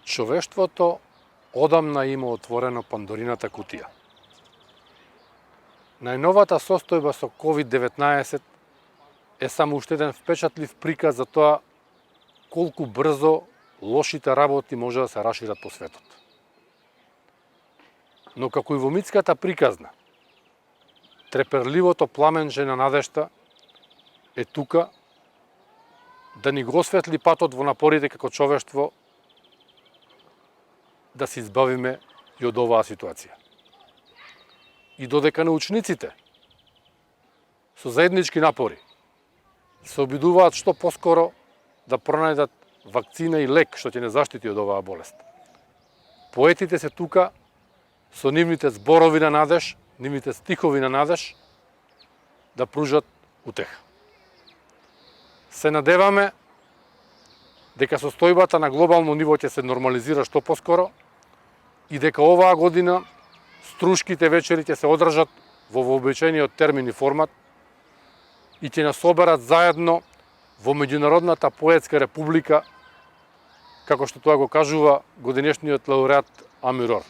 Човештвото одамна има отворено Пандорината кутија. Најновата состојба со COVID-19 е само уште еден впечатлив приказ за тоа колку брзо лошите работи може да се рашират по светот. Но како и во митската приказна, треперливото пламенче на надежта е тука да ни го осветли патот во напорите како човештво да се избавиме и од оваа ситуација. И додека научниците со заеднички напори се обидуваат што поскоро да пронајдат вакцина и лек што ќе не заштити од оваа болест, поетите се тука со нивните зборови на надеж, нивните стихови на надеж да пружат утеха. Се надеваме дека состојбата на глобално ниво ќе се нормализира што поскоро и дека оваа година струшките вечери ќе се одржат во вообичаениот термин и формат и ќе нас соберат заедно во Меѓународната поетска република, како што тоа го кажува годинешниот лауреат Амирор.